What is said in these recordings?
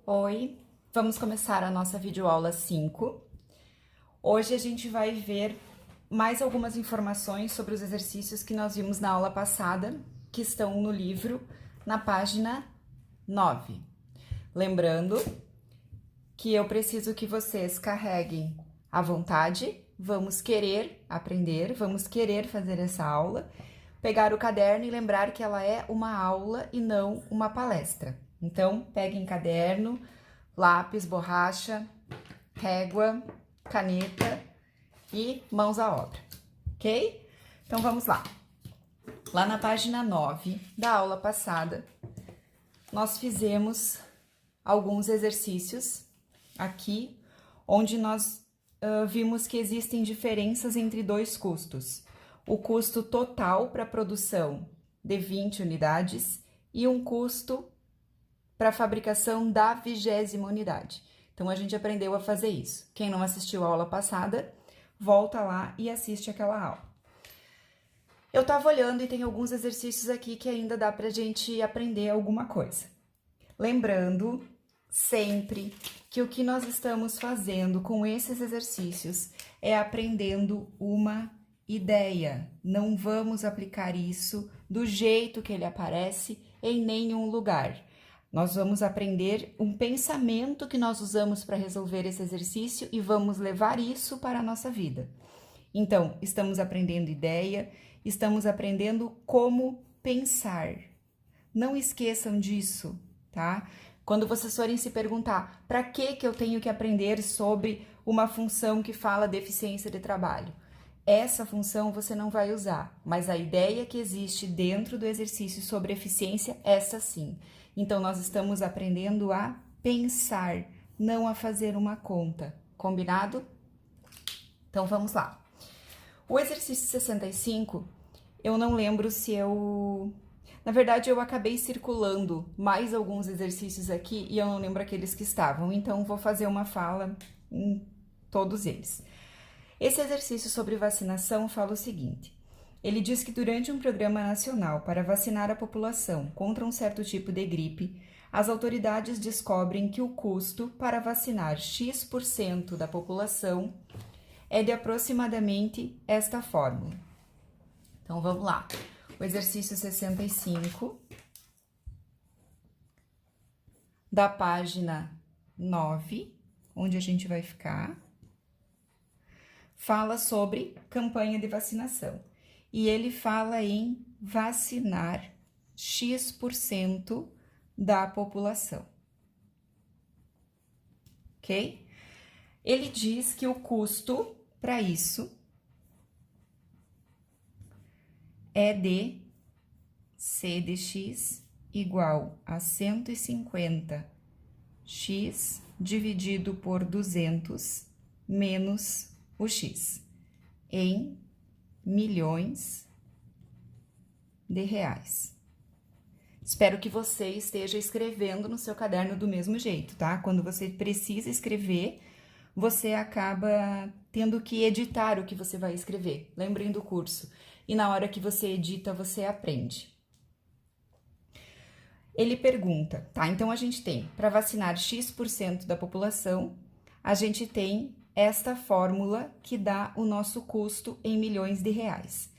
Oi, vamos começar a nossa videoaula 5. Hoje a gente vai ver mais algumas informações sobre os exercícios que nós vimos na aula passada, que estão no livro, na página 9. Lembrando que eu preciso que vocês carreguem à vontade, vamos querer aprender, vamos querer fazer essa aula, pegar o caderno e lembrar que ela é uma aula e não uma palestra. Então, peguem caderno, lápis, borracha, régua, caneta e mãos à obra, ok? Então, vamos lá. Lá na página 9 da aula passada, nós fizemos alguns exercícios aqui, onde nós vimos que existem diferenças entre dois custos. O custo total para a produção de 20 unidades e um custo para a fabricação da 20ª unidade. Então, a gente aprendeu a fazer isso. Quem não assistiu a aula passada, volta lá e assiste aquela aula. Eu estava olhando e tem alguns exercícios aqui que ainda dá para a gente aprender alguma coisa. Lembrando sempre que o que nós estamos fazendo com esses exercícios é aprendendo uma ideia. Não vamos aplicar isso do jeito que ele aparece em nenhum lugar. Nós vamos aprender um pensamento que nós usamos para resolver esse exercício e vamos levar isso para a nossa vida. Então, estamos aprendendo ideia, estamos aprendendo como pensar. Não esqueçam disso, tá? Quando vocês forem se perguntar para que eu tenho que aprender sobre uma função que fala de eficiência de trabalho, essa função você não vai usar, mas a ideia que existe dentro do exercício sobre eficiência, essa sim. Então, nós estamos aprendendo a pensar, não a fazer uma conta. Combinado? Então, vamos lá. O exercício 65, eu não lembro se eu... Na verdade, eu acabei circulando mais alguns exercícios aqui e eu não lembro aqueles que estavam. Então, vou fazer uma fala em todos eles. Esse exercício sobre vacinação fala o seguinte. Ele diz que durante um programa nacional para vacinar a população contra um certo tipo de gripe, as autoridades descobrem que o custo para vacinar X% da população é de aproximadamente esta fórmula. Então, vamos lá. O exercício 65, da página 9, onde a gente vai ficar, fala sobre campanha de vacinação. E ele fala em vacinar X% da população. Ok? Ele diz que o custo para isso é de C de X igual a 150x dividido por 200 menos o X, em milhões de reais. Espero que você esteja escrevendo no seu caderno do mesmo jeito, tá? Quando você precisa escrever, você acaba tendo que editar o que você vai escrever. Lembrem do curso. E na hora que você edita, você aprende. Ele pergunta, tá? Então, a gente tem, para vacinar X% da população, a gente tem esta fórmula que dá o nosso custo em milhões de reais.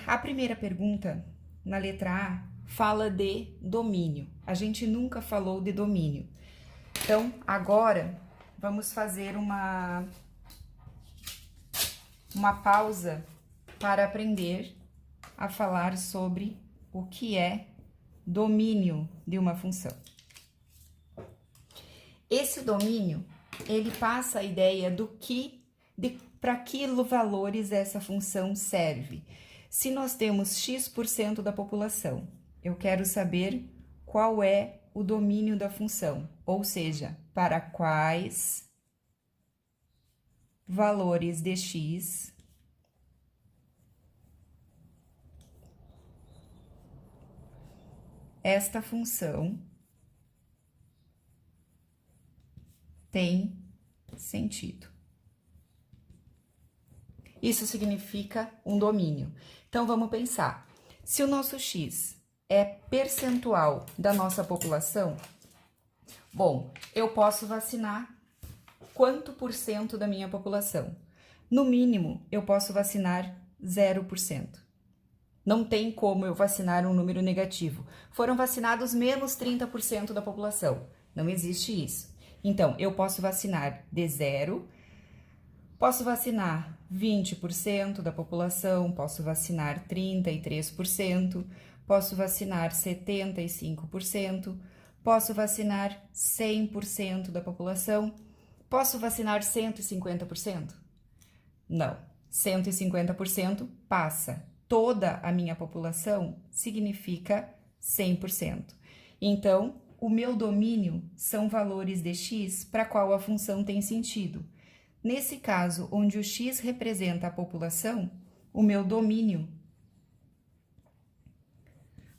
A primeira pergunta, na letra A, fala de domínio. A gente nunca falou de domínio. Então, agora, vamos fazer uma pausa para aprender a falar sobre o que é domínio de uma função. Esse domínio, ele passa a ideia do que, para que valores essa função serve. Se nós temos X% da população, eu quero saber qual é o domínio da função, ou seja, para quais valores de X esta função tem sentido. Isso significa um domínio. Então, vamos pensar. Se o nosso X é percentual da nossa população, Bom, eu posso vacinar quanto por cento da minha população? No mínimo, eu posso vacinar 0%. Não tem como eu vacinar um número negativo. Foram vacinados menos 30% da população. Não existe isso. Então, eu posso vacinar de 0, posso vacinar 20% da população, posso vacinar 33%, posso vacinar 75%, posso vacinar 100% da população, posso vacinar 150%? Não, 150% passa. Toda a minha população significa 100%. Então, o meu domínio são valores de x para qual a função tem sentido. Nesse caso, onde o x representa a população, o meu domínio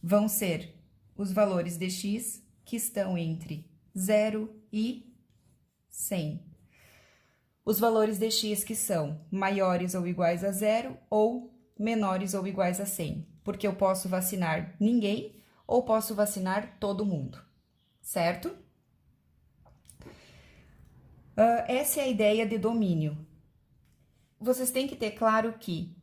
vão ser os valores de x que estão entre 0 e 100. Os valores de x que são maiores ou iguais a 0 ou menores ou iguais a 100, porque eu posso vacinar ninguém ou posso vacinar todo mundo, certo? Essa é a ideia de domínio. Vocês têm que ter claro que,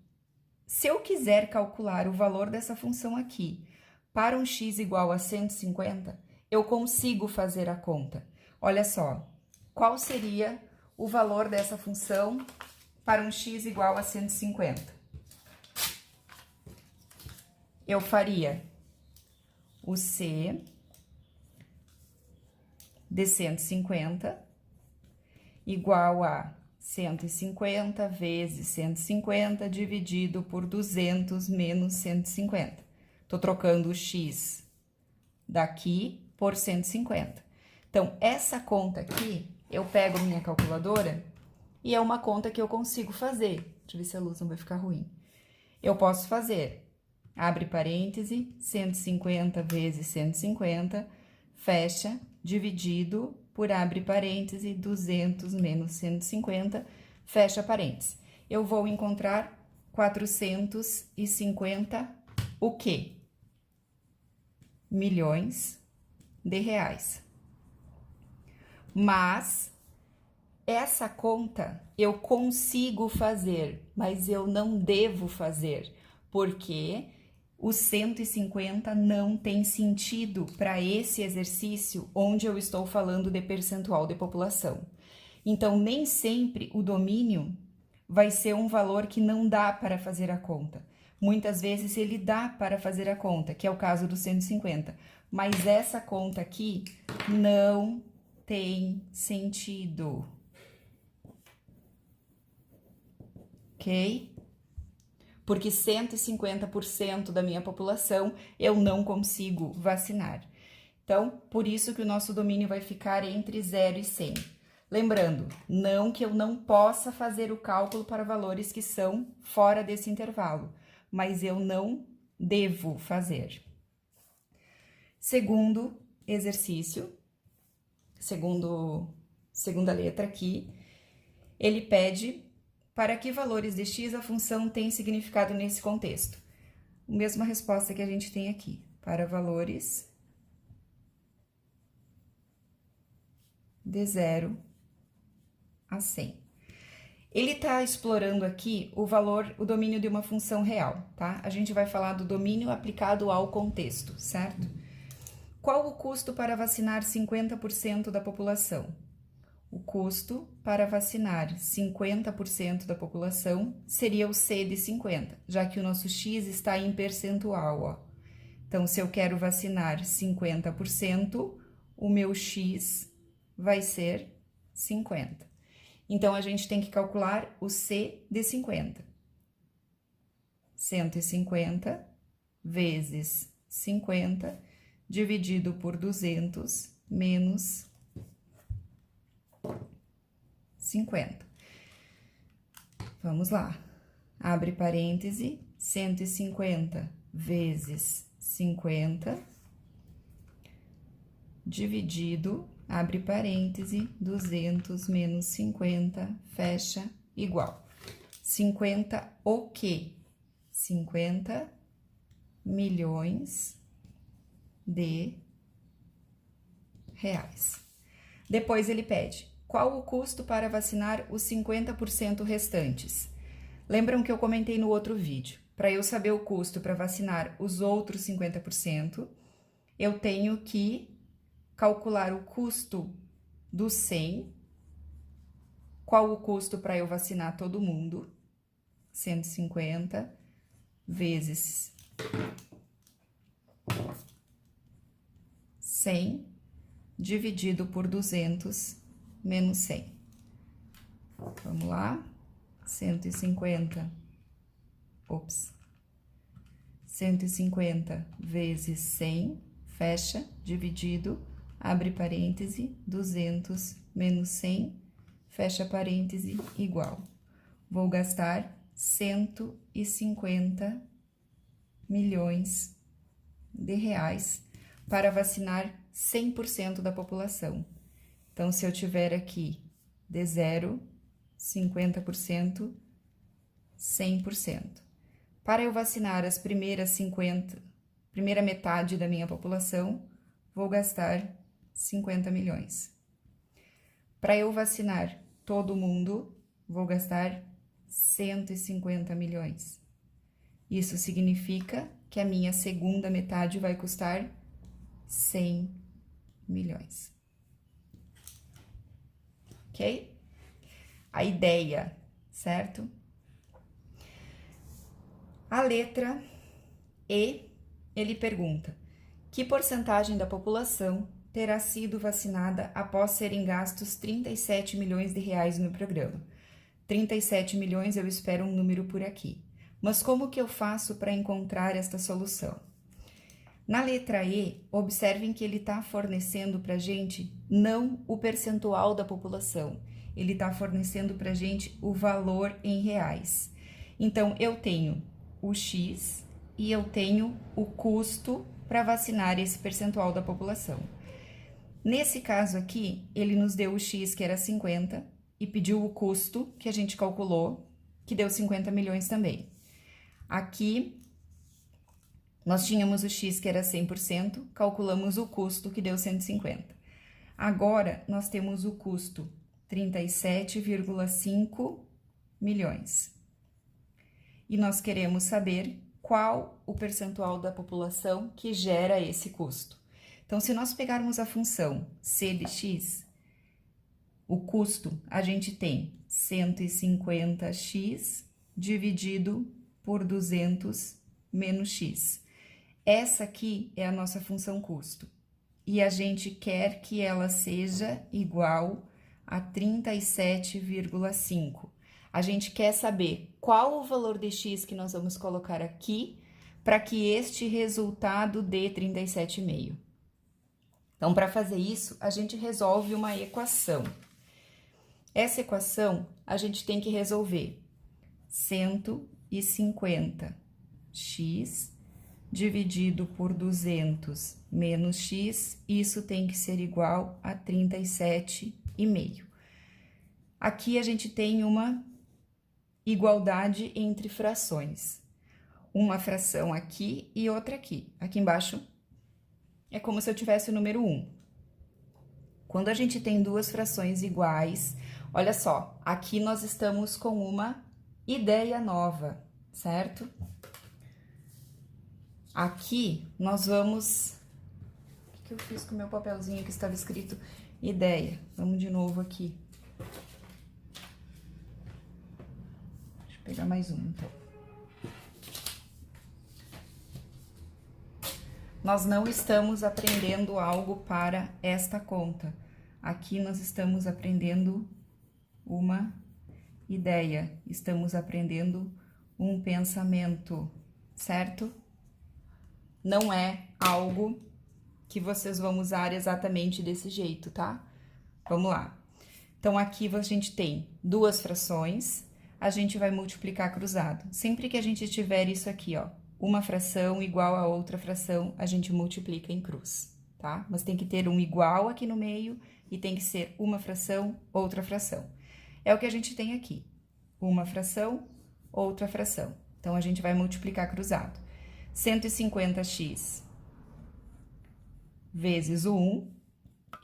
se eu quiser calcular o valor dessa função aqui para um x igual a 150, eu consigo fazer a conta. Olha só, qual seria o valor dessa função para um x igual a 150? Eu faria o c de 150 igual a 150 vezes 150 dividido por 200 menos 150. Tô trocando o x daqui por 150. Então, essa conta aqui, eu pego minha calculadora e é uma conta que eu consigo fazer. Deixa eu ver se a luz não vai ficar ruim. Eu posso fazer, abre parêntese, 150 vezes 150, fecha, dividido por, abre parêntese, 200 menos 150, fecha parêntese. Eu vou encontrar 450, o quê? Milhões de reais. Mas essa conta eu consigo fazer, mas eu não devo fazer, porque o 150 não tem sentido para esse exercício onde eu estou falando de percentual de população. Então, nem sempre o domínio vai ser um valor que não dá para fazer a conta. Muitas vezes ele dá para fazer a conta, que é o caso do 150, mas essa conta aqui não tem sentido. Ok? Porque 150% da minha população eu não consigo vacinar. Então, por isso que o nosso domínio vai ficar entre 0 e 100. Lembrando, não que eu não possa fazer o cálculo para valores que são fora desse intervalo, mas eu não devo fazer. Segundo exercício, segunda letra aqui, ele pede para que valores de x a função tem significado nesse contexto. A mesma resposta que a gente tem aqui, para valores de 0 a 100. Ele está explorando aqui o domínio de uma função real, tá? A gente vai falar do domínio aplicado ao contexto, certo? Qual o custo para vacinar 50% da população? O custo para vacinar 50% da população seria o C de 50, já que o nosso X está em percentual, ó. Então, se eu quero vacinar 50%, o meu X vai ser 50. Então, a gente tem que calcular o C de 50. 150 vezes 50 dividido por 200 menos 50. Vamos lá. Abre parêntese, 150 vezes 50 dividido, abre parêntese, 200 menos 50, fecha, igual. 50 o quê? 50 milhões de Depois ele pede, qual o custo para vacinar os 50% restantes? Lembram que eu comentei no outro vídeo? Para eu saber o custo para vacinar os outros 50%, eu tenho que calcular o custo do 100. Qual o custo para eu vacinar todo mundo? 150 vezes 100 dividido por 200 menos 100. Vamos lá? 150 vezes 100, fecha, dividido, abre parêntese, 200 menos 100, fecha parêntese, igual. Vou gastar 150 milhões de reais para vacinar 100% da população. Então, se eu tiver aqui de 0, 50%, 100%. Para eu vacinar as primeira metade da minha população, vou gastar 50 milhões. Para eu vacinar todo mundo, vou gastar 150 milhões. Isso significa que a minha segunda metade vai custar 100 milhões. Ok? A ideia, certo? A letra E, ele pergunta, que porcentagem da população terá sido vacinada após serem gastos 37 milhões de reais no programa? 37 milhões eu espero um número por aqui. Mas como que eu faço para encontrar esta solução? Na letra E, observem que ele está fornecendo para a gente não o percentual da população, ele está fornecendo para a gente o valor em reais. Então, eu tenho o X e eu tenho o custo para vacinar esse percentual da população. Nesse caso aqui, ele nos deu o X, que era 50, e pediu o custo, que a gente calculou, que deu 50 milhões também. Aqui, nós tínhamos o X, que era 100%, calculamos o custo, que deu 150. Agora, nós temos o custo, 37,5 milhões. E nós queremos saber qual o percentual da população que gera esse custo. Então, se nós pegarmos a função C de X, o custo, a gente tem 150x dividido por 200 menos x. Essa aqui é a nossa função custo. E a gente quer que ela seja igual a 37,5. A gente quer saber qual o valor de x que nós vamos colocar aqui para que este resultado dê 37,5. Então, para fazer isso, a gente resolve uma equação. Essa equação, a gente tem que resolver 150x dividido por 200 menos x, isso tem que ser igual a 37,5. Aqui a gente tem uma igualdade entre frações. Uma fração aqui e outra aqui. Aqui embaixo é como se eu tivesse o número 1. Quando a gente tem duas frações iguais, olha só, aqui nós estamos com uma ideia nova, certo? Aqui nós vamos... O que eu fiz com o meu papelzinho que estava escrito ideia? Vamos de novo aqui. Deixa eu pegar mais um, então. Nós não estamos aprendendo algo para esta conta. Aqui nós estamos aprendendo uma ideia, estamos aprendendo um pensamento, certo? Não é algo que vocês vão usar exatamente desse jeito, tá? Vamos lá. Então, aqui a gente tem duas frações, a gente vai multiplicar cruzado. Sempre que a gente tiver isso aqui, ó, uma fração igual a outra fração, a gente multiplica em cruz, tá? Mas tem que ter um igual aqui no meio e tem que ser uma fração, outra fração. É o que a gente tem aqui, uma fração, outra fração. Então, a gente vai multiplicar cruzado. 150x vezes o 1,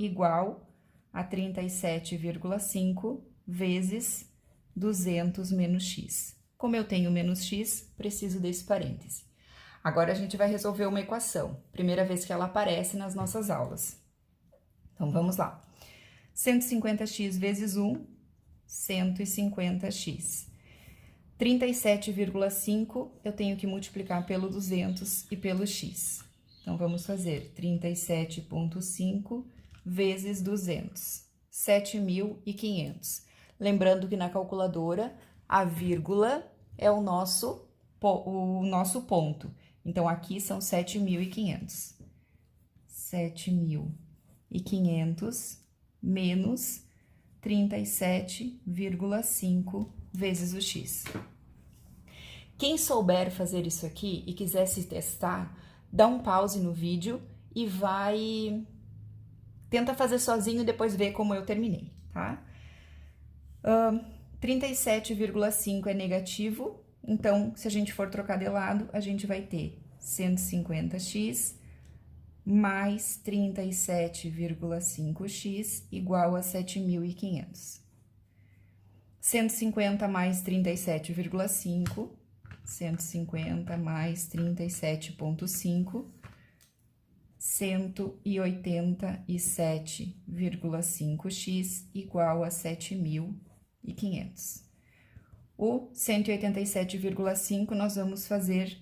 igual a 37,5 vezes 200 menos x. Como eu tenho menos x, preciso desse parêntese. Agora, a gente vai resolver uma equação, primeira vez que ela aparece nas nossas aulas. Então, vamos lá. 150x vezes 1, 150x. 37,5 eu tenho que multiplicar pelo 200 e pelo x. Então, vamos fazer 37,5 vezes 200, 7.500. Lembrando que na calculadora, a vírgula é o nosso ponto. Então, aqui são 7.500. 7.500 menos 37,5 vezes o x. Quem souber fazer isso aqui e quiser se testar, dá um pause no vídeo e tenta fazer sozinho e depois ver como eu terminei, tá? 37,5 é negativo, então, se a gente for trocar de lado, a gente vai ter 150x mais 37,5x igual a 7.500. 150 mais 37,5, 150 mais 37,5, 187,5x igual a 7.500. O 187,5 nós vamos fazer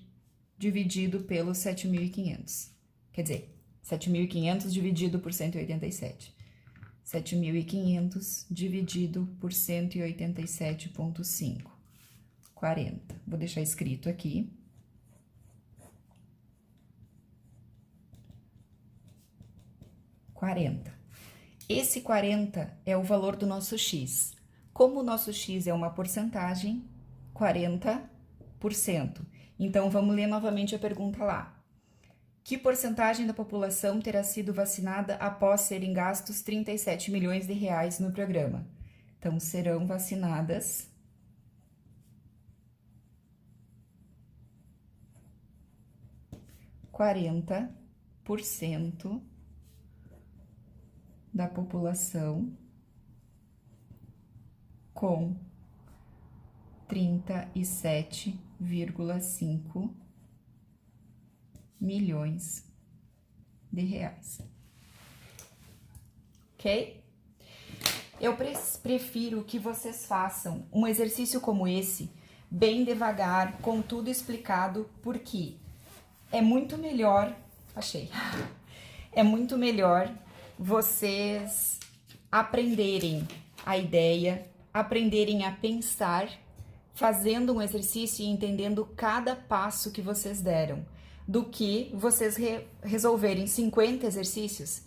dividido pelo 7.500. Quer dizer, 7.500 dividido por 187. 7.500 dividido por 187,5. 40. Vou deixar escrito aqui. 40. Esse 40 é o valor do nosso x. Como o nosso x é uma porcentagem, 40%. Então, vamos ler novamente a pergunta lá. Que porcentagem da população terá sido vacinada após serem gastos 37 milhões de reais no programa? Então, serão vacinadas 40% da população com 37,5 milhões de reais. Ok? Eu prefiro que vocês façam um exercício como esse, bem devagar, com tudo explicado, porque é muito melhor, é muito melhor vocês aprenderem a ideia, aprenderem a pensar, fazendo um exercício e entendendo cada passo que vocês deram, do que vocês resolverem 50 exercícios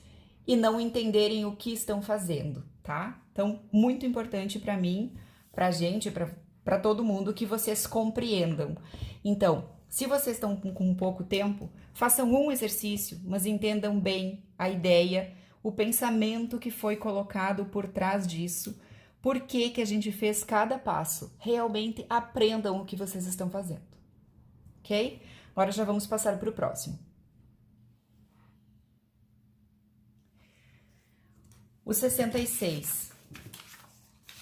e não entenderem o que estão fazendo, tá? Então, muito importante para mim, pra gente, para todo mundo, que vocês compreendam. Então, se vocês estão com pouco tempo, façam um exercício, mas entendam bem a ideia, o pensamento que foi colocado por trás disso, por que a gente fez cada passo. Realmente aprendam o que vocês estão fazendo, ok? Agora já vamos passar para o próximo. O 66.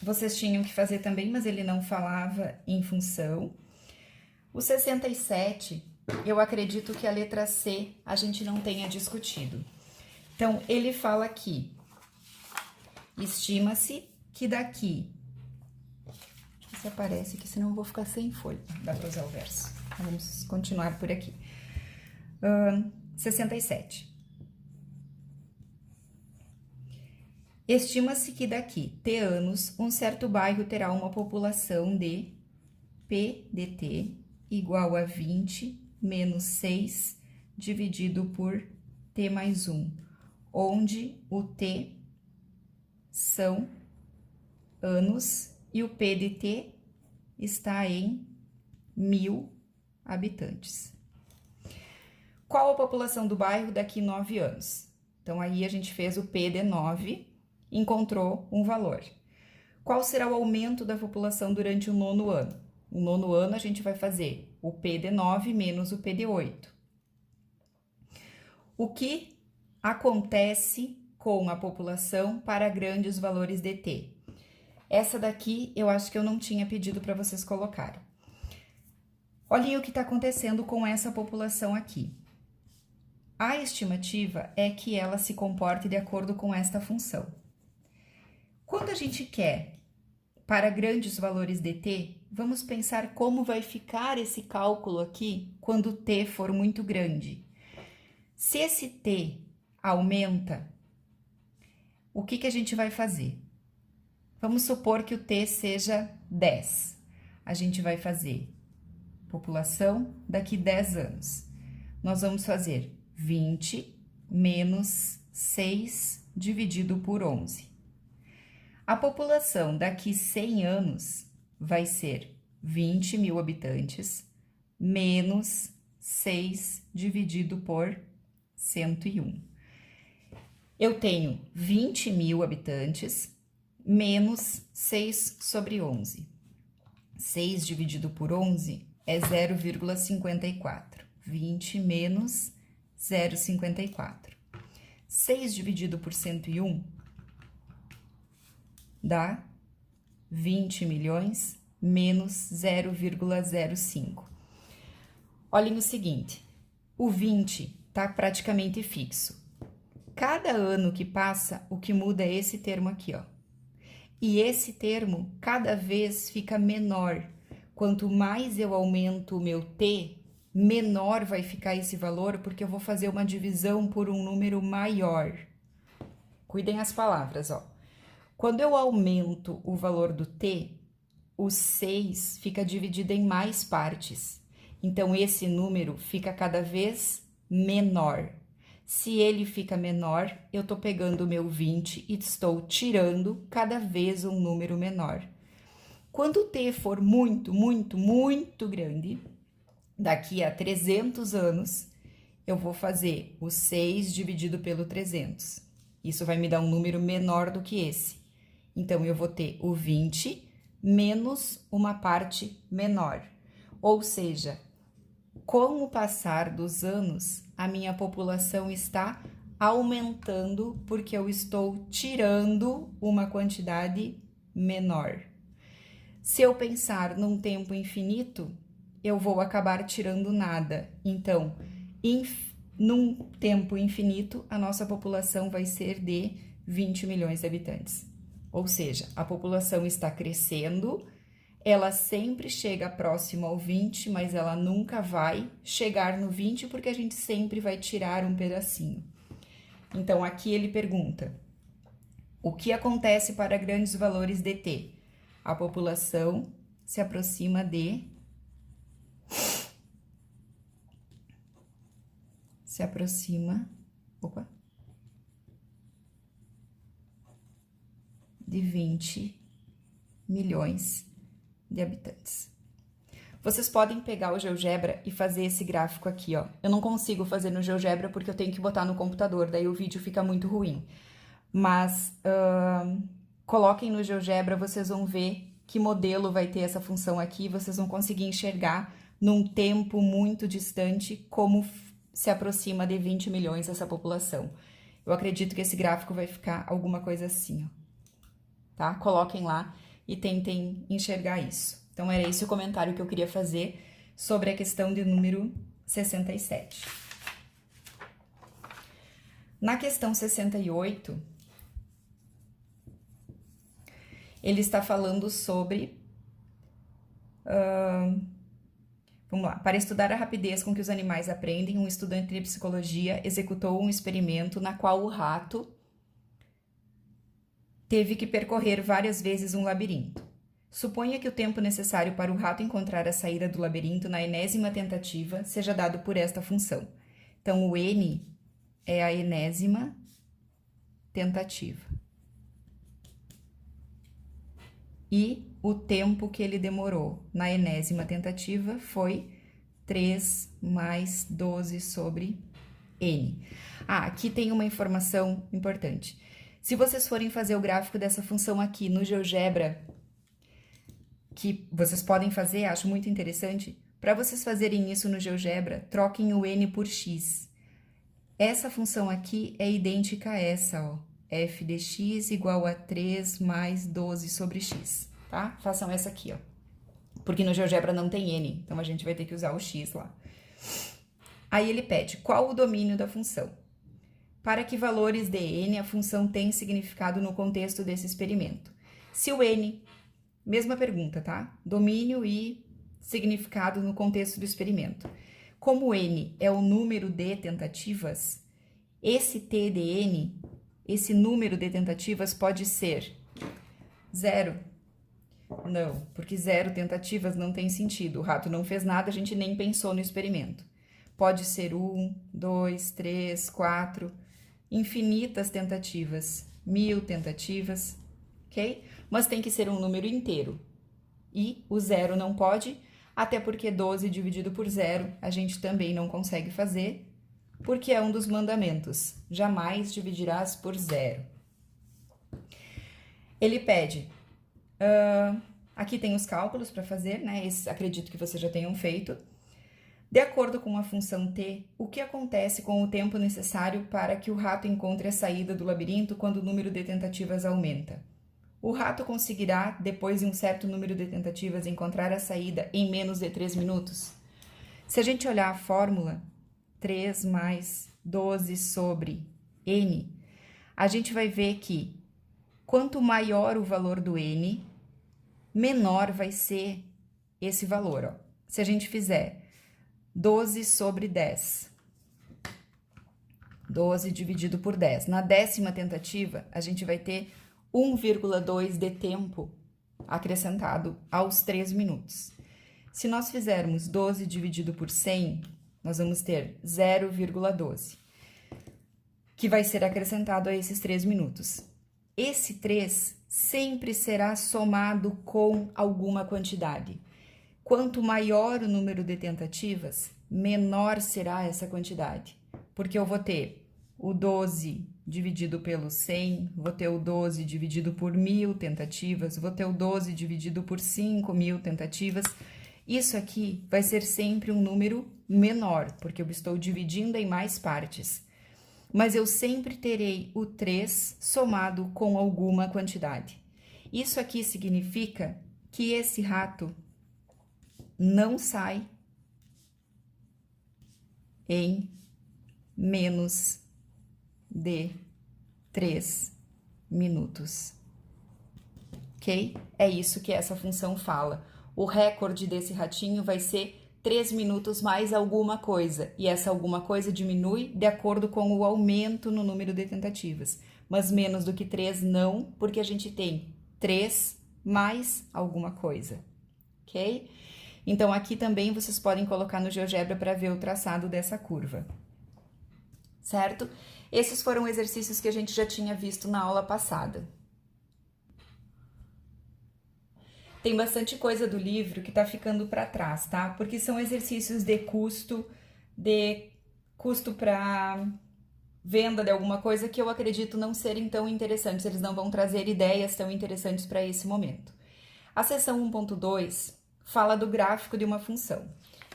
Vocês tinham que fazer também, mas ele não falava em função. O 67, eu acredito que a letra C a gente não tenha discutido. Então, ele fala aqui, estima-se que daqui, deixa eu ver se aparece aqui, senão eu vou ficar sem folha, dá para usar o verso. Então, vamos continuar por aqui. 67. Estima-se que daqui T anos, um certo bairro terá uma população de PDT igual a 20 menos 6 dividido por T mais 1, onde o T são anos e o PDT está em 1.000 habitantes. Qual a população do bairro daqui 9 anos? Então, aí a gente fez o P de 9, encontrou um valor. Qual será o aumento da população durante o 9º ano? No 9º ano, a gente vai fazer o P de 9 menos o P de 8. O que acontece com a população para grandes valores de t. Essa daqui eu acho que eu não tinha pedido para vocês colocarem. Olhem o que está acontecendo com essa população aqui. A estimativa é que ela se comporte de acordo com esta função. Quando a gente quer para grandes valores de t, vamos pensar como vai ficar esse cálculo aqui quando t for muito grande. Se esse t aumenta, o que a gente vai fazer? Vamos supor que o t seja 10. A gente vai fazer população daqui 10 anos. Nós vamos fazer 20 menos 6 dividido por 11. A população daqui 100 anos vai ser 20 mil habitantes menos 6 dividido por 101. Eu tenho 20 mil habitantes menos 6 sobre 11. 6 dividido por 11 é 0,54. 20 menos 0,54. 6 dividido por 101 dá 20 milhões menos 0,05. Olhem o seguinte, o 20 está praticamente fixo. Cada ano que passa, o que muda é esse termo aqui, ó. E esse termo cada vez fica menor. Quanto mais eu aumento o meu t, menor vai ficar esse valor, porque eu vou fazer uma divisão por um número maior. Cuidem as palavras, ó. Quando eu aumento o valor do t, o 6 fica dividido em mais partes. Então, esse número fica cada vez menor. Se ele fica menor, eu tô pegando o meu 20 e estou tirando cada vez um número menor. Quando o t for muito, muito, muito grande, daqui a 300 anos, eu vou fazer o 6 dividido pelo 300. Isso vai me dar um número menor do que esse. Então, eu vou ter o 20 menos uma parte menor. Ou seja, com o passar dos anos, a minha população está aumentando porque eu estou tirando uma quantidade menor. Se eu pensar num tempo infinito, eu vou acabar tirando nada. Então, num tempo infinito, a nossa população vai ser de 20 milhões de habitantes. Ou seja, a população está crescendo, ela sempre chega próximo ao 20, mas ela nunca vai chegar no 20 porque a gente sempre vai tirar um pedacinho. Então, aqui ele pergunta, o que acontece para grandes valores de t? A população se aproxima de... de 20 milhões de habitantes. Vocês podem pegar o GeoGebra e fazer esse gráfico aqui, ó. Eu não consigo fazer no GeoGebra porque eu tenho que botar no computador, daí o vídeo fica muito ruim. Mas coloquem no GeoGebra, vocês vão ver que modelo vai ter essa função aqui, vocês vão conseguir enxergar num tempo muito distante como se aproxima de 20 milhões essa população. Eu acredito que esse gráfico vai ficar alguma coisa assim, ó. Tá? Coloquem lá e tentem enxergar isso. Então, era esse o comentário que eu queria fazer sobre a questão de número 67. Na questão 68, ele está falando sobre... vamos lá. Para estudar a rapidez com que os animais aprendem, um estudante de psicologia executou um experimento na qual o rato teve que percorrer várias vezes um labirinto. Suponha que o tempo necessário para o rato encontrar a saída do labirinto na enésima tentativa seja dado por esta função. Então, o n é a enésima tentativa. E o tempo que ele demorou na enésima tentativa foi 3 mais 12 sobre n. Aqui tem uma informação importante. Se vocês forem fazer o gráfico dessa função aqui no GeoGebra, que vocês podem fazer, acho muito interessante, para vocês fazerem isso no GeoGebra, troquem o n por x. Essa função aqui é idêntica a essa, ó. f de x igual a 3 mais 12 sobre x, tá? Façam essa aqui, ó. Porque no GeoGebra não tem n, então a gente vai ter que usar o x lá. Aí ele pede, qual o domínio da função? Para que valores de n a função tem significado no contexto desse experimento? Se o n, mesma pergunta, tá? Domínio e significado no contexto do experimento. Como n é o número de tentativas, esse t de n, esse número de tentativas pode ser 0. Não, porque 0 tentativas não tem sentido. O rato não fez nada, a gente nem pensou no experimento. Pode ser 1, 2, 3, 4, infinitas tentativas, 1000 tentativas, ok? Mas tem que ser um número inteiro. E o 0 não pode, até porque 12 dividido por 0 a gente também não consegue fazer, porque é um dos mandamentos. Jamais dividirás por 0. Ele pede... aqui tem os cálculos para fazer, né? Acredito que vocês já tenham feito. De acordo com a função t, o que acontece com o tempo necessário para que o rato encontre a saída do labirinto quando o número de tentativas aumenta? O rato conseguirá, depois de um certo número de tentativas, encontrar a saída em menos de 3 minutos? Se a gente olhar a fórmula, 3 mais 12 sobre n, a gente vai ver que quanto maior o valor do n, menor vai ser esse valor, ó. Se a gente fizer 12 sobre 10, 12 dividido por 10, na 10ª tentativa, a gente vai ter 1,2 de tempo acrescentado aos 3 minutos. Se nós fizermos 12 dividido por 100, nós vamos ter 0,12, que vai ser acrescentado a esses 3 minutos. Esse 3 sempre será somado com alguma quantidade. Quanto maior o número de tentativas, menor será essa quantidade. Porque eu vou ter o 12 dividido pelo 100, vou ter o 12 dividido por 1000 tentativas, vou ter o 12 dividido por 5000 tentativas. Isso aqui vai ser sempre um número menor, porque eu estou dividindo em mais partes. Mas eu sempre terei o 3 somado com alguma quantidade. Isso aqui significa que esse rato não sai em menos de 3 minutos, ok? É isso que essa função fala. O recorde desse ratinho vai ser 3 minutos mais alguma coisa, e essa alguma coisa diminui de acordo com o aumento no número de tentativas, mas menos do que 3 não, porque a gente tem 3 mais alguma coisa, ok? Então, aqui também vocês podem colocar no GeoGebra para ver o traçado dessa curva, certo? Esses foram exercícios que a gente já tinha visto na aula passada. Tem bastante coisa do livro que tá ficando para trás, tá? Porque são exercícios de custo para venda de alguma coisa que eu acredito não serem tão interessantes, eles não vão trazer ideias tão interessantes para esse momento. A seção 1.2 fala do gráfico de uma função.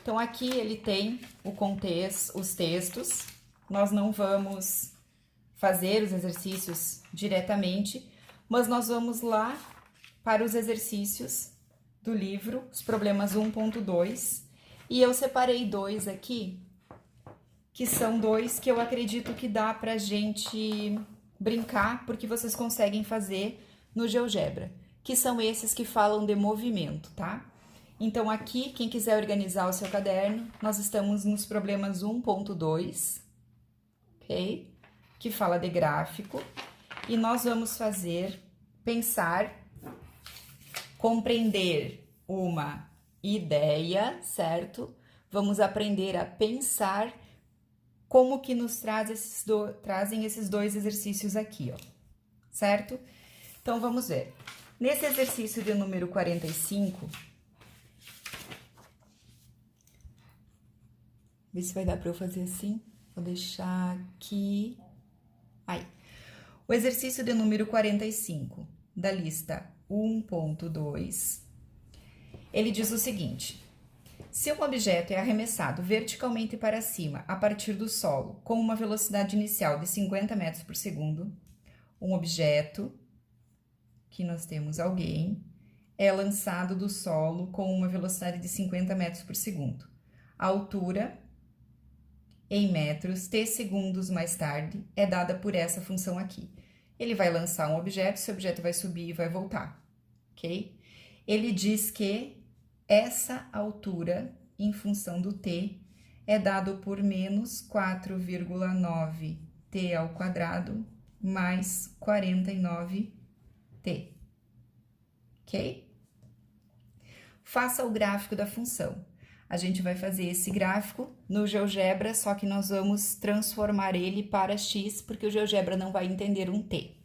Então, aqui ele tem o contexto, os textos. Nós não vamos fazer os exercícios diretamente, mas nós vamos lá para os exercícios do livro, os problemas 1.2, e eu separei 2 aqui, que são 2 que eu acredito que dá pra gente brincar, porque vocês conseguem fazer no GeoGebra, que são esses que falam de movimento, tá? Então, aqui, quem quiser organizar o seu caderno, nós estamos nos problemas 1.2, ok? Que fala de gráfico, e nós vamos pensar, compreender uma ideia, certo? Vamos aprender a pensar como que nos trazem esses 2 exercícios aqui, ó, certo? Então, vamos ver. Nesse exercício de número 45, vê se vai dar para eu fazer assim. Vou deixar aqui. Aí. O exercício de número 45, da lista 1.2, ele diz o seguinte: se um objeto é arremessado verticalmente para cima a partir do solo com uma velocidade inicial de 50 metros por segundo, um objeto, que nós temos alguém, é lançado do solo com uma velocidade de 50 metros por segundo. A altura, em metros, t segundos mais tarde, é dada por essa função aqui. Ele vai lançar um objeto, esse objeto vai subir e vai voltar, ok? Ele diz que essa altura, em função do t, é dado por menos 4,9 t ao quadrado mais 49t, ok? Faça o gráfico da função. A gente vai fazer esse gráfico no GeoGebra, só que nós vamos transformar ele para x, porque o GeoGebra não vai entender um t.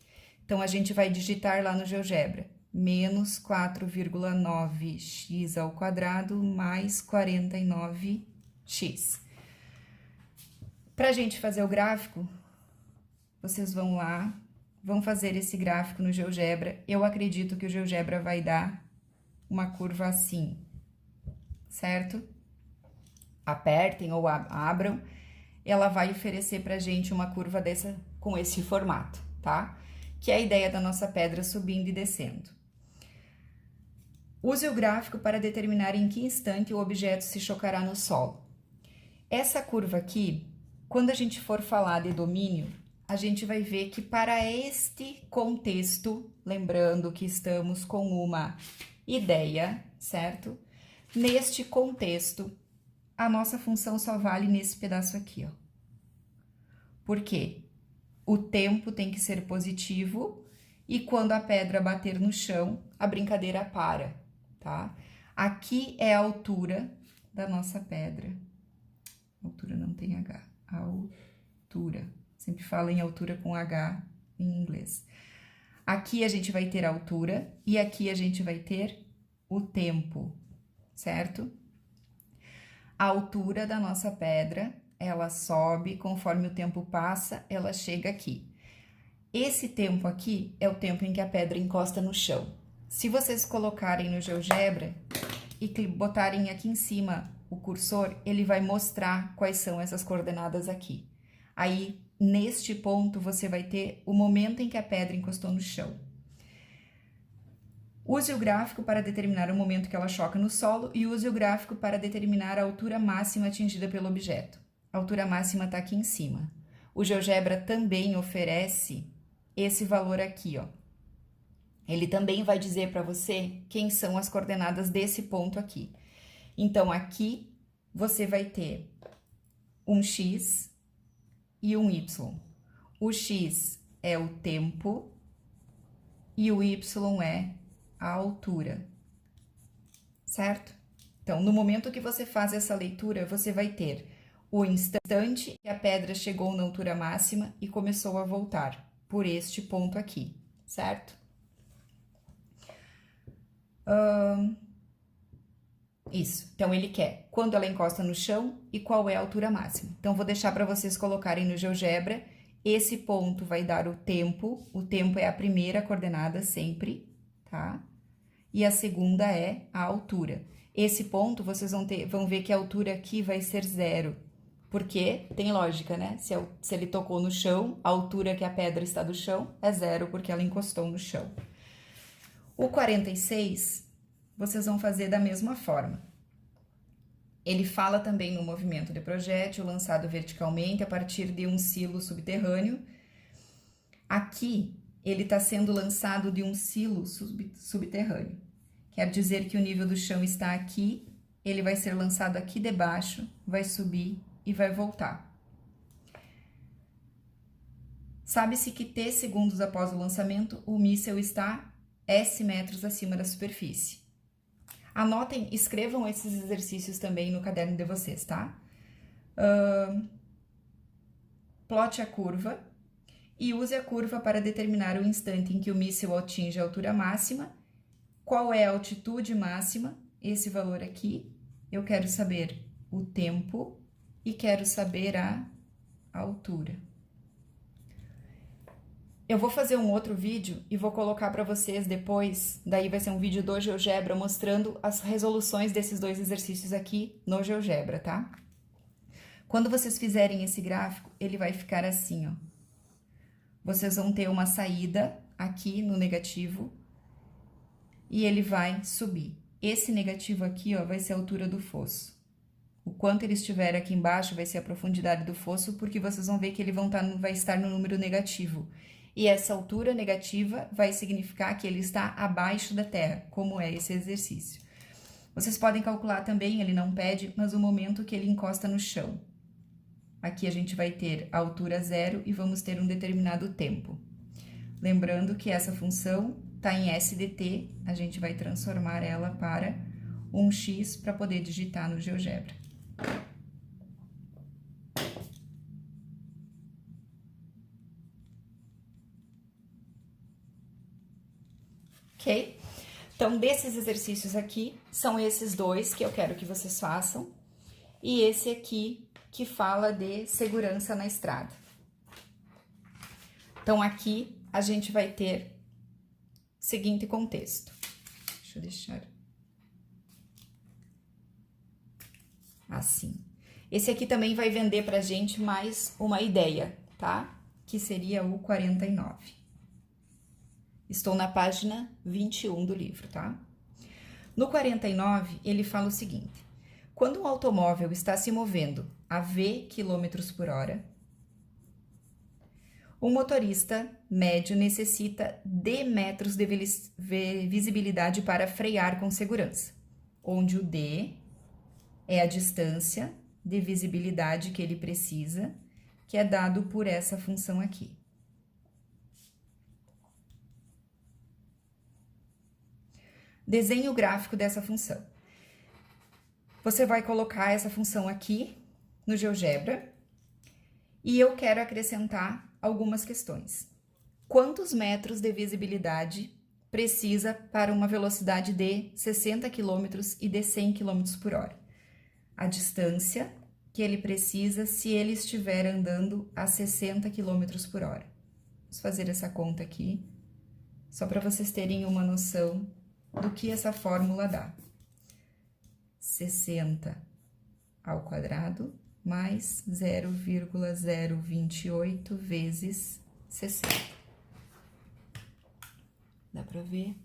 Então, a gente vai digitar lá no GeoGebra, menos 4,9x ao quadrado mais 49x. Para a gente fazer o gráfico, vocês vão lá, vão fazer esse gráfico no GeoGebra. Eu acredito que o GeoGebra vai dar uma curva assim, certo? Apertem ou abram, ela vai oferecer pra gente uma curva dessa com esse formato, tá? Que é a ideia da nossa pedra subindo e descendo. Use o gráfico para determinar em que instante o objeto se chocará no solo. Essa curva aqui, quando a gente for falar de domínio, a gente vai ver que para este contexto, lembrando que estamos com uma ideia, certo? Neste contexto, a nossa função só vale nesse pedaço aqui, ó. Por quê? O tempo tem que ser positivo e quando a pedra bater no chão, a brincadeira para, tá? Aqui é a altura da nossa pedra. Altura não tem H. Altura. Sempre fala em altura com H em inglês. Aqui a gente vai ter a altura e aqui a gente vai ter o tempo, certo? A altura da nossa pedra, ela sobe, conforme o tempo passa, ela chega aqui. Esse tempo aqui é o tempo em que a pedra encosta no chão. Se vocês colocarem no GeoGebra e botarem aqui em cima o cursor, ele vai mostrar quais são essas coordenadas aqui. Aí, neste ponto, você vai ter o momento em que a pedra encostou no chão. Use o gráfico para determinar o momento que ela choca no solo e use o gráfico para determinar a altura máxima atingida pelo objeto. A altura máxima está aqui em cima. O GeoGebra também oferece esse valor aqui, ó. Ele também vai dizer para você quem são as coordenadas desse ponto aqui. Então, aqui você vai ter um x e um y. O x é o tempo e o y é a altura, certo? Então, no momento que você faz essa leitura, você vai ter o instante que a pedra chegou na altura máxima e começou a voltar por este ponto aqui, certo? Isso. Então, ele quer quando ela encosta no chão e qual é a altura máxima. Então, vou deixar para vocês colocarem no GeoGebra. Esse ponto vai dar o tempo é a primeira coordenada sempre, tá? E a segunda é a altura. Esse ponto, vocês vão ver que a altura aqui vai ser 0, porque tem lógica, né? Se ele tocou no chão, a altura que a pedra está do chão é 0, porque ela encostou no chão. O 46, vocês vão fazer da mesma forma. Ele fala também no movimento de projétil lançado verticalmente a partir de um silo subterrâneo. Aqui, ele está sendo lançado de um silo subterrâneo. Quer dizer que o nível do chão está aqui, ele vai ser lançado aqui debaixo, vai subir e vai voltar. Sabe-se que T segundos após o lançamento, o míssil está S metros acima da superfície. Anotem, escrevam esses exercícios também no caderno de vocês, tá? Plote a curva e use a curva para determinar o instante em que o míssil atinge a altura máxima. Qual é a altitude máxima? Esse valor aqui. Eu quero saber o tempo e quero saber a altura. Eu vou fazer um outro vídeo e vou colocar para vocês depois, daí vai ser um vídeo do GeoGebra mostrando as resoluções desses dois exercícios aqui no GeoGebra, tá? Quando vocês fizerem esse gráfico, ele vai ficar assim, ó. vocês vão ter uma saída aqui no negativo e ele vai subir. Esse negativo aqui, ó, vai ser a altura do fosso. O quanto ele estiver aqui embaixo vai ser a profundidade do fosso, porque vocês vão ver que ele vai estar no número negativo. E essa altura negativa vai significar que ele está abaixo da terra, como é esse exercício. Vocês podem calcular também, ele não pede, mas o momento que ele encosta no chão. Aqui a gente vai ter a altura zero e vamos ter um determinado tempo. Lembrando que essa função está em SDT, a gente vai transformar ela para um x para poder digitar no GeoGebra. Ok? Então, desses exercícios aqui, são esses dois que eu quero que vocês façam. E esse aqui, que fala de segurança na estrada. Então, aqui, a gente vai ter o seguinte contexto. Deixa eu deixar assim. Esse aqui também vai vender pra gente mais uma ideia, tá? Que seria o 49. Estou na página 21 do livro, tá? No 49, ele fala o seguinte: quando um automóvel está se movendo a V km por hora, um motorista médio necessita D metros de visibilidade para frear com segurança, onde o D é a distância de visibilidade que ele precisa, que é dado por essa função aqui. Desenhe o gráfico dessa função. Você vai colocar essa função aqui no GeoGebra e eu quero acrescentar algumas questões. Quantos metros de visibilidade precisa para uma velocidade de 60 km e de 100 km por hora? A distância que ele precisa se ele estiver andando a 60 km por hora. Vamos fazer essa conta aqui, só para vocês terem uma noção do que essa fórmula dá. 60 ao quadrado mais 0,028 vezes 60. Dá para ver?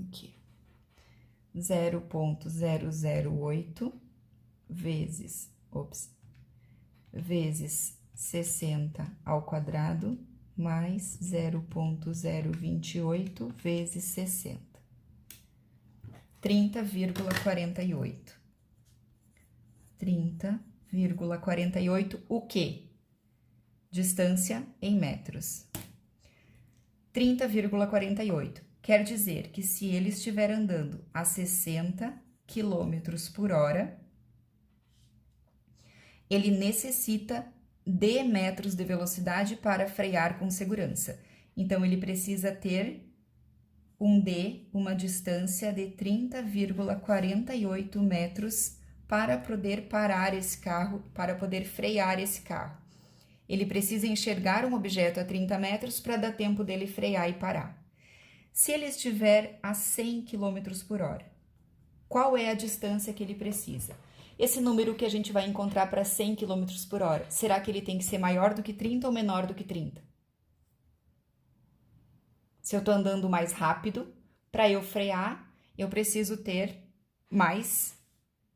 Aqui. 0,008 vezes 60 ao quadrado mais 0,028 vezes 60. 30,48. 30,48 o quê? Distância em metros. 30,48 quer dizer que se ele estiver andando a 60 km por hora, ele necessita de metros de velocidade para frear com segurança. Então, ele precisa ter um D, uma distância de 30,48 metros para poder parar esse carro, para poder frear esse carro. Ele precisa enxergar um objeto a 30 metros para dar tempo dele frear e parar. Se ele estiver a 100 km por hora, qual é a distância que ele precisa? Esse número que a gente vai encontrar para 100 km por hora, será que ele tem que ser maior do que 30 ou menor do que 30? Se eu estou andando mais rápido, para eu frear, eu preciso ter mais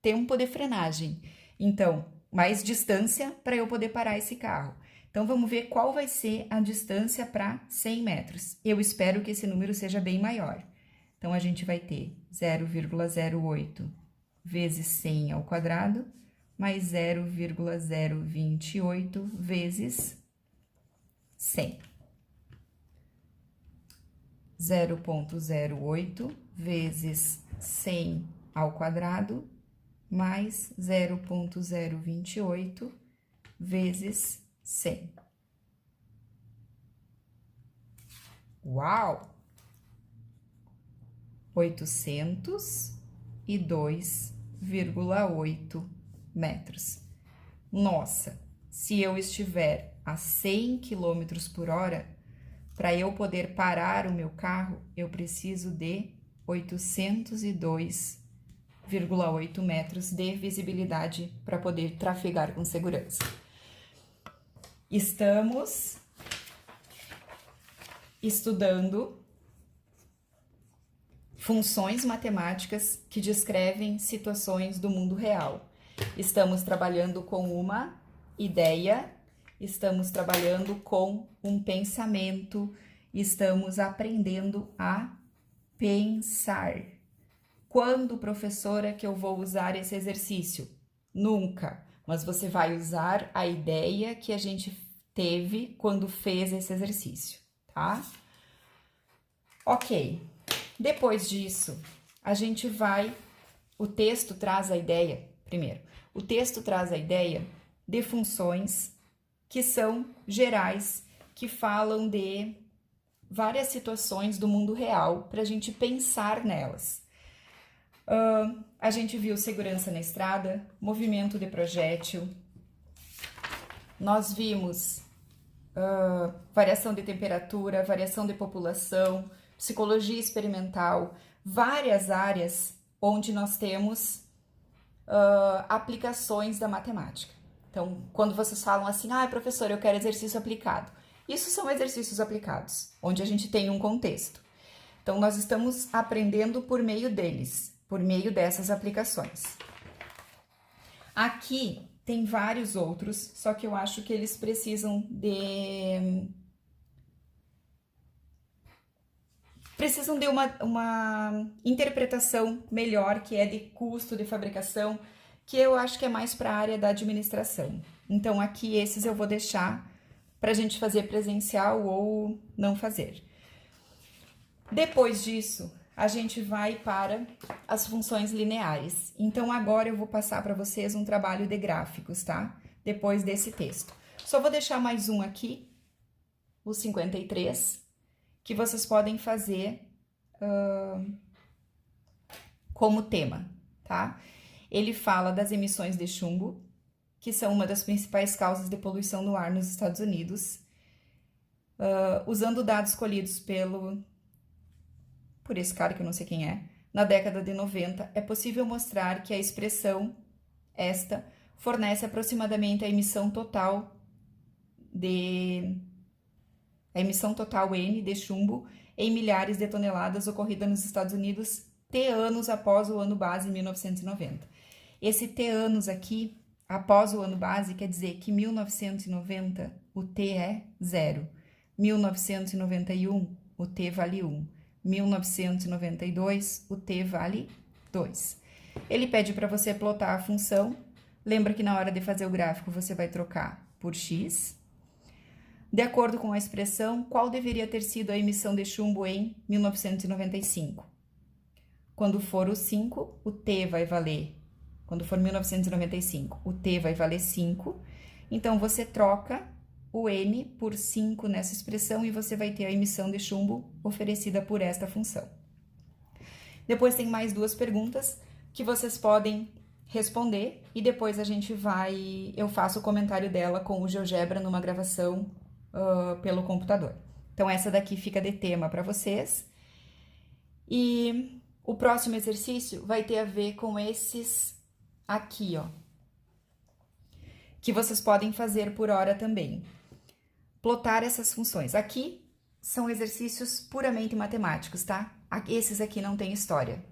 tempo de frenagem. Então, mais distância para eu poder parar esse carro. Então, vamos ver qual vai ser a distância para 100 metros. Eu espero que esse número seja bem maior. Então, a gente vai ter 0,08 vezes 100 ao quadrado, mais 0,028 vezes 100. 0,08 vezes 100 ao quadrado, mais 0,028 vezes 100. Uau! 802,8 metros. Nossa, se eu estiver a 100 km por hora, para eu poder parar o meu carro, eu preciso de 802,8 metros de visibilidade para poder trafegar com segurança. Estamos estudando funções matemáticas que descrevem situações do mundo real. Estamos trabalhando com uma ideia, estamos trabalhando com um pensamento, estamos aprendendo a pensar. Quando, professora, que eu vou usar esse exercício? Nunca, mas você vai usar a ideia que a gente teve quando fez esse exercício, tá? Ok, depois disso, a gente vai... O texto traz a ideia, primeiro, o texto traz a ideia de funções que são gerais, que falam de várias situações do mundo real para a gente pensar nelas. A gente viu segurança na estrada, movimento de projétil, nós vimos variação de temperatura, variação de população, psicologia experimental, várias áreas onde nós temos aplicações da matemática. Então, quando vocês falam assim, professor, eu quero exercício aplicado. Isso são exercícios aplicados, onde a gente tem um contexto. Então, nós estamos aprendendo por meio deles, por meio dessas aplicações. Aqui tem vários outros, só que eu acho que eles precisam de uma interpretação melhor, que é de custo de fabricação, que eu acho que é mais para a área da administração. Então, aqui esses eu vou deixar para a gente fazer presencial ou não fazer. Depois disso, a gente vai para as funções lineares. Então, agora eu vou passar para vocês um trabalho de gráficos, tá? Depois desse texto. Só vou deixar mais um aqui, o 53, que vocês podem fazer como tema, tá? Ele fala das emissões de chumbo, que são uma das principais causas de poluição no ar nos Estados Unidos. Usando dados colhidos por esse cara que eu não sei quem é, na década de 90, é possível mostrar que a expressão esta fornece aproximadamente a emissão total N de chumbo em milhares de toneladas ocorrida nos Estados Unidos T anos após o ano base 1990. Esse T anos aqui, após o ano base, quer dizer que 1990 o T é 0, 1991 o T vale 1, 1992 o T vale 2. Ele pede para você plotar a função. Lembra que na hora de fazer o gráfico você vai trocar por x. De acordo com a expressão, qual deveria ter sido a emissão de chumbo em 1995? Quando for o 5, o T vai valer... Quando for 1995, o T vai valer 5. Então, você troca o N por 5 nessa expressão e você vai ter a emissão de chumbo oferecida por esta função. Depois tem mais duas perguntas que vocês podem responder e depois eu faço o comentário dela com o GeoGebra numa gravação pelo computador. Então, essa daqui fica de tema para vocês. E o próximo exercício vai ter a ver com esses aqui, ó, que vocês podem fazer por hora também. Plotar essas funções. Aqui são exercícios puramente matemáticos, tá? Esses aqui não tem história.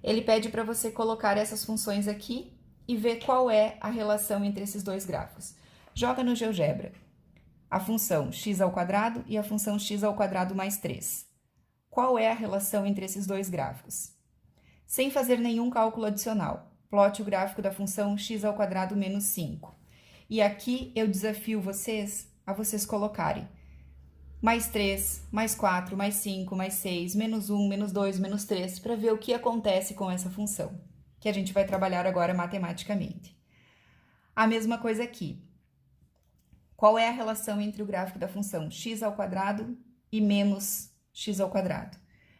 Ele pede para você colocar essas funções aqui e ver qual é a relação entre esses dois gráficos. Joga no GeoGebra a função x² e a função x² mais 3. Qual é a relação entre esses dois gráficos? Sem fazer nenhum cálculo adicional, plote o gráfico da função x² menos 5. E aqui eu desafio vocês a vocês colocarem mais 3, mais 4, mais 5, mais 6, menos 1, menos 2, menos 3, para ver o que acontece com essa função, que a gente vai trabalhar agora matematicamente. A mesma coisa aqui. Qual é a relação entre o gráfico da função x² e menos x²?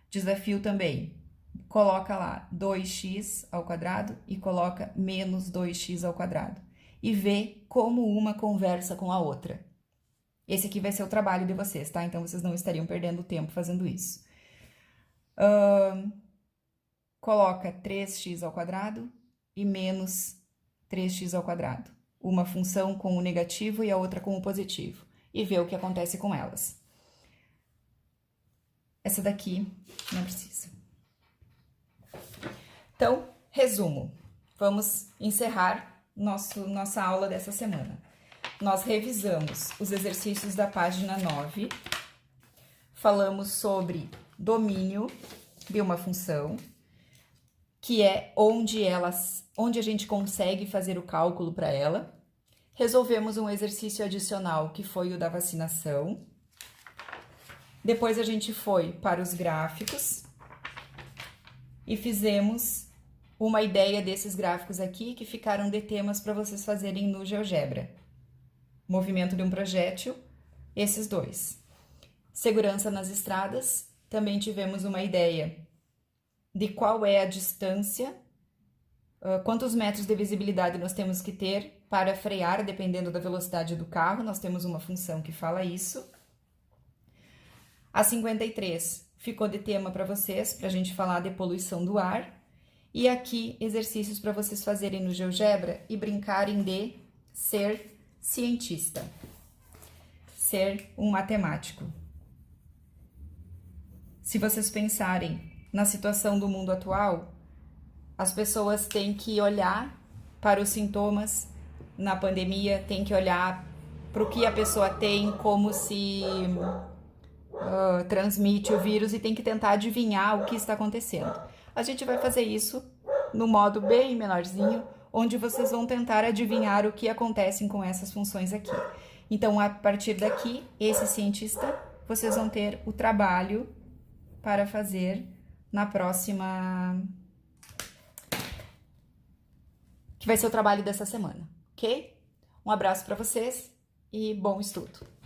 Desafio também. Coloca lá 2x² e coloca menos 2x². E vê como uma conversa com a outra. Esse aqui vai ser o trabalho de vocês, tá? Então, vocês não estariam perdendo tempo fazendo isso. Coloca 3x² e menos 3x². uma função com o negativo e a outra com o positivo, e ver o que acontece com elas. Essa daqui não precisa. Então, resumo. Vamos encerrar nossa aula dessa semana. Nós revisamos os exercícios da página 9, falamos sobre domínio de uma função, que é onde a gente consegue fazer o cálculo para ela. Resolvemos um exercício adicional, que foi o da vacinação. Depois a gente foi para os gráficos e fizemos uma ideia desses gráficos aqui, que ficaram de temas para vocês fazerem no GeoGebra. Movimento de um projétil, esses dois. Segurança nas estradas, também tivemos uma ideia de qual é a distância, quantos metros de visibilidade nós temos que ter para frear, dependendo da velocidade do carro. Nós temos uma função que fala isso. A 53 ficou de tema para vocês, para a gente falar de poluição do ar. E aqui, exercícios para vocês fazerem no GeoGebra e brincarem de ser cientista, ser um matemático. Se vocês pensarem na situação do mundo atual, as pessoas têm que olhar para os sintomas na pandemia, têm que olhar para o que a pessoa tem, como se transmite o vírus, e tem que tentar adivinhar o que está acontecendo. A gente vai fazer isso no modo bem menorzinho, onde vocês vão tentar adivinhar o que acontece com essas funções aqui. Então, a partir daqui, esse cientista, vocês vão ter o trabalho para fazer na próxima, que vai ser o trabalho dessa semana, ok? Um abraço para vocês e bom estudo!